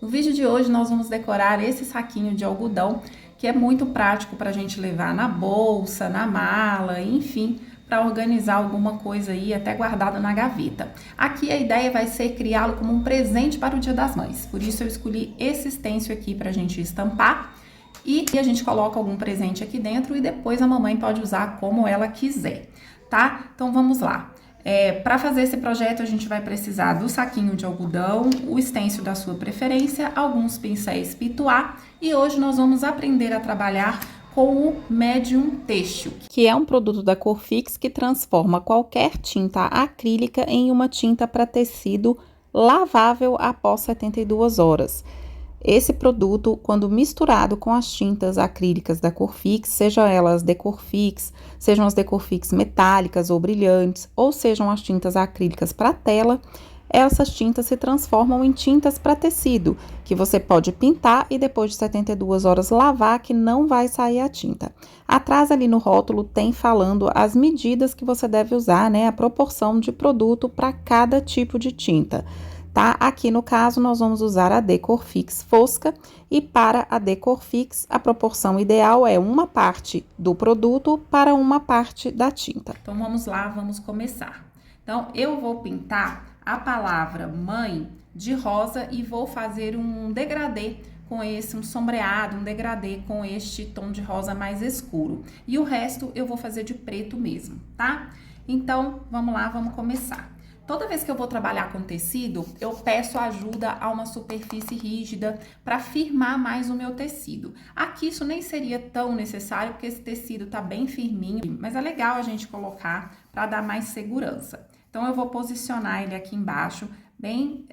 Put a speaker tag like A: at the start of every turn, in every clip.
A: No vídeo de hoje nós vamos decorar esse saquinho de algodão, que é muito prático para a gente levar na bolsa, na mala, enfim, para organizar alguma coisa aí, até guardado na gaveta. Aqui a ideia vai ser criá-lo como um presente para o Dia das Mães, por isso eu escolhi esse stencil aqui para a gente estampar. E a gente coloca algum presente aqui dentro e depois a mamãe pode usar como ela quiser, tá? Então vamos lá. Para fazer esse projeto, a gente vai precisar do saquinho de algodão, o stencil da sua preferência, alguns pincéis pituá e hoje nós vamos aprender a trabalhar com o Medium Têxtil, que é um produto da Corfix que transforma qualquer tinta acrílica em uma tinta para tecido lavável após 72 horas. Esse produto, quando misturado com as tintas acrílicas da Corfix, sejam elas Decorfix, sejam as Decorfix metálicas ou brilhantes, ou sejam as tintas acrílicas para tela, essas tintas se transformam em tintas para tecido, que você pode pintar e depois de 72 horas lavar, que não vai sair a tinta. Atrás ali no rótulo tem falando as medidas que você deve usar, né? A proporção de produto para cada tipo de tinta. Tá? Aqui no caso, nós vamos usar a Decorfix fosca e para a Decorfix, a proporção ideal é uma parte do produto para uma parte da tinta. Então, vamos lá, vamos começar. Então, eu vou pintar a palavra mãe de rosa e vou fazer um degradê com esse, um sombreado, um degradê com este tom de rosa mais escuro. E o resto eu vou fazer de preto mesmo, tá? Então, vamos lá, vamos começar. Toda vez que eu vou trabalhar com tecido, eu peço ajuda a uma superfície rígida para firmar mais o meu tecido. Aqui isso nem seria tão necessário, porque esse tecido tá bem firminho, mas é legal a gente colocar para dar mais segurança. Então, eu vou posicionar ele aqui embaixo, bem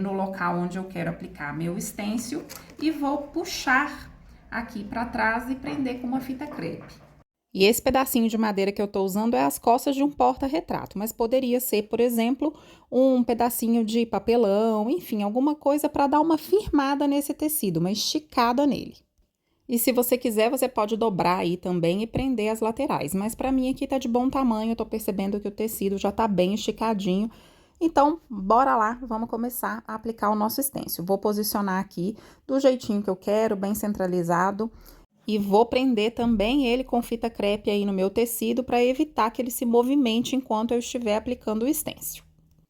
A: no local onde eu quero aplicar meu stencil, e vou puxar aqui para trás e prender com uma fita crepe. E esse pedacinho de madeira que eu tô usando é as costas de um porta-retrato, mas poderia ser, por exemplo, um pedacinho de papelão, enfim, alguma coisa para dar uma firmada nesse tecido, uma esticada nele. E se você quiser, você pode dobrar aí também e prender as laterais, mas para mim aqui tá de bom tamanho, eu tô percebendo que o tecido já tá bem esticadinho. Então, bora lá, vamos começar a aplicar o nosso stencil. Vou posicionar aqui do jeitinho que eu quero, bem centralizado. E vou prender também ele com fita crepe aí no meu tecido para evitar que ele se movimente enquanto eu estiver aplicando o stencil.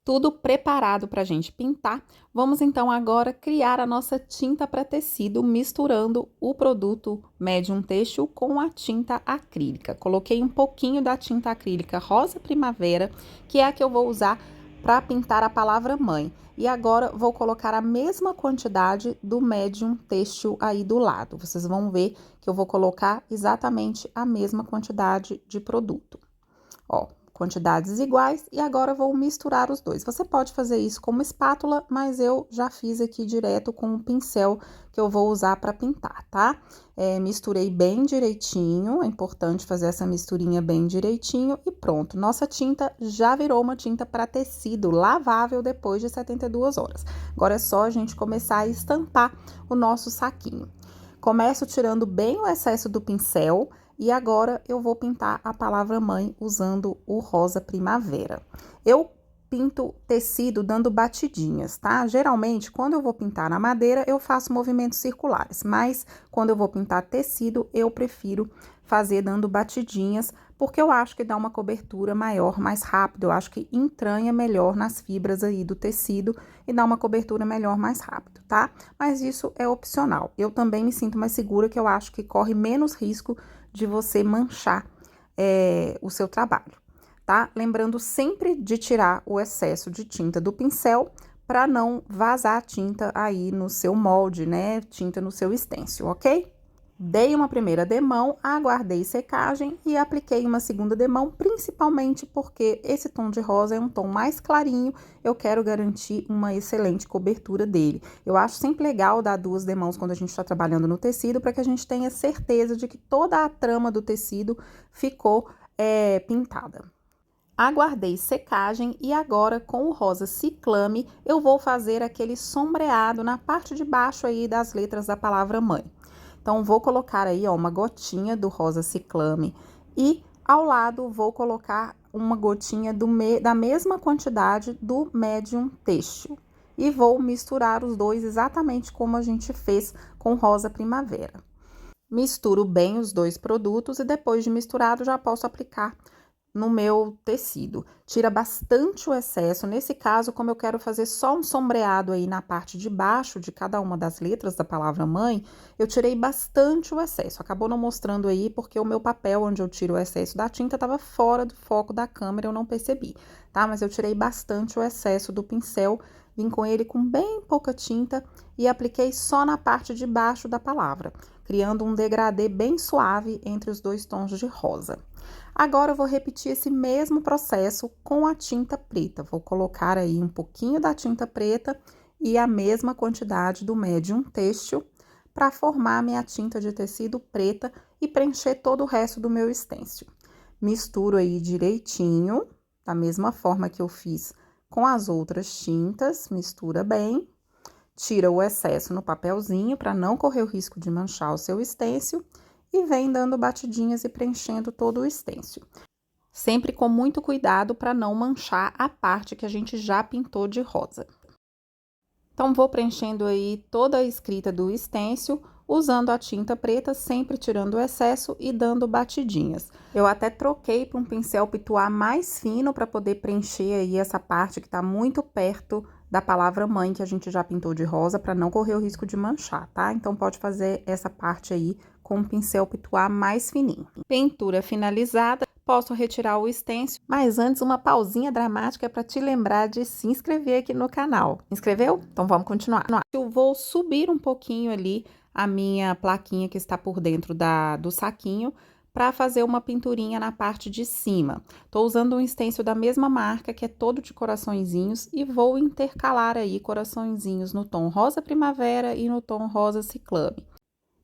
A: Tudo preparado para a gente pintar, vamos então agora criar a nossa tinta para tecido misturando o produto Medium Têxtil com a tinta acrílica. Coloquei um pouquinho da tinta acrílica rosa primavera, que é a que eu vou usar para pintar a palavra mãe. E agora vou colocar a mesma quantidade do Medium Têxtil aí do lado. Vocês vão ver que eu vou colocar exatamente a mesma quantidade de produto. Ó, quantidades iguais e agora vou misturar os dois. Você pode fazer isso com uma espátula, mas eu já fiz aqui direto com um pincel que eu vou usar para pintar, tá? Misturei bem direitinho, é importante fazer essa misturinha bem direitinho e pronto. Nossa tinta já virou uma tinta para tecido lavável depois de 72 horas. Agora é só a gente começar a estampar o nosso saquinho. Começo tirando bem o excesso do pincel. E agora eu vou pintar a palavra mãe usando o rosa primavera. Eu pinto tecido dando batidinhas, tá? Geralmente, quando eu vou pintar na madeira, eu faço movimentos circulares, mas quando eu vou pintar tecido, eu prefiro fazer dando batidinhas, porque eu acho que dá uma cobertura maior, mais rápido, eu acho que entranha melhor nas fibras aí do tecido e dá uma cobertura melhor, mais rápido, tá? Mas isso é opcional. Eu também me sinto mais segura, que eu acho que corre menos risco de você manchar o seu trabalho, tá? Lembrando sempre de tirar o excesso de tinta do pincel para não vazar a tinta aí no seu molde, né? Tinta no seu stencil, ok? Dei uma primeira demão, aguardei secagem e apliquei uma segunda demão, principalmente porque esse tom de rosa é um tom mais clarinho, eu quero garantir uma excelente cobertura dele. Eu acho sempre legal dar duas demãos quando a gente está trabalhando no tecido, para que a gente tenha certeza de que toda a trama do tecido ficou pintada. Aguardei secagem e agora com o rosa ciclame eu vou fazer aquele sombreado na parte de baixo aí das letras da palavra mãe. Então, vou colocar aí, ó, uma gotinha do rosa ciclame e ao lado vou colocar uma gotinha da mesma quantidade do Medium Têxtil. e vou misturar os dois exatamente como a gente fez com rosa primavera. Misturo bem os dois produtos e depois de misturado já posso aplicar no meu tecido. Tira bastante o excesso. Nesse caso, como eu quero fazer só um sombreado aí na parte de baixo de cada uma das letras da palavra mãe, eu tirei bastante o excesso. Acabou não mostrando aí porque o meu papel onde eu tiro o excesso da tinta estava fora do foco da câmera, eu não percebi, tá? Mas eu tirei bastante o excesso do pincel, vim com ele com bem pouca tinta e apliquei só na parte de baixo da palavra, criando um degradê bem suave entre os dois tons de rosa. Agora, eu vou repetir esse mesmo processo com a tinta preta. Vou colocar aí um pouquinho da tinta preta e a mesma quantidade do médium têxtil para formar minha tinta de tecido preta e preencher todo o resto do meu stencil. Misturo aí direitinho, da mesma forma que eu fiz com as outras tintas, mistura bem. Tira o excesso no papelzinho para não correr o risco de manchar o seu stencil e vem dando batidinhas e preenchendo todo o stencil. Sempre com muito cuidado para não manchar a parte que a gente já pintou de rosa. Então, vou preenchendo aí toda a escrita do stencil, usando a tinta preta, sempre tirando o excesso e dando batidinhas. Eu até troquei para um pincel pituá mais fino para poder preencher aí essa parte que está muito perto da palavra mãe que a gente já pintou de rosa, para não correr o risco de manchar, tá? Então, pode fazer essa parte aí com um pincel pituá mais fininho. Pintura finalizada. Posso retirar o stencil, mas antes uma pausinha dramática para te lembrar de se inscrever aqui no canal. Inscreveu? Então vamos continuar. Eu vou subir um pouquinho ali a minha plaquinha que está por dentro do saquinho para fazer uma pinturinha na parte de cima. Tô usando um stencil da mesma marca, que é todo de coraçõezinhos, e vou intercalar aí coraçõezinhos no tom rosa primavera e no tom rosa ciclame,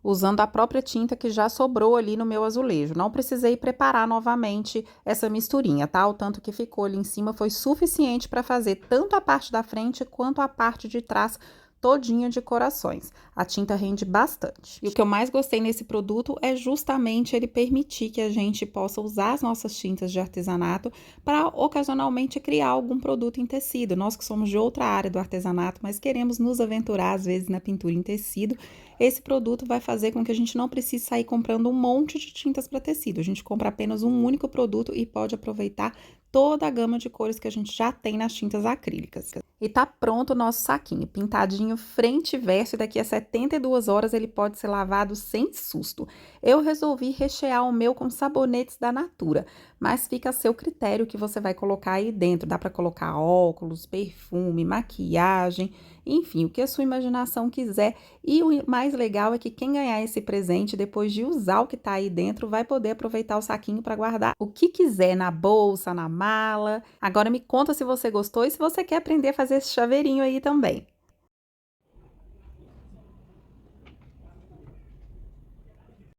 A: usando a própria tinta que já sobrou ali no meu azulejo. Não precisei preparar novamente essa misturinha, tá? O tanto que ficou ali em cima foi suficiente para fazer tanto a parte da frente quanto a parte de trás todinha de corações. A tinta rende bastante. E o que eu mais gostei nesse produto é justamente ele permitir que a gente possa usar as nossas tintas de artesanato para ocasionalmente criar algum produto em tecido. Nós que somos de outra área do artesanato, mas queremos nos aventurar às vezes na pintura em tecido, esse produto vai fazer com que a gente não precise sair comprando um monte de tintas para tecido. A gente compra apenas um único produto e pode aproveitar toda a gama de cores que a gente já tem nas tintas acrílicas. E tá pronto o nosso saquinho, pintadinho frente e verso, e daqui a 72 horas ele pode ser lavado sem susto. Eu resolvi rechear o meu com sabonetes da Natura, mas fica a seu critério o que você vai colocar aí dentro. Dá para colocar óculos, perfume, maquiagem, enfim, o que a sua imaginação quiser. E o mais legal é que quem ganhar esse presente, depois de usar o que tá aí dentro, vai poder aproveitar o saquinho para guardar o que quiser, na bolsa, na mala. Agora me conta se você gostou e se você quer aprender a fazer esse chaveirinho aí também.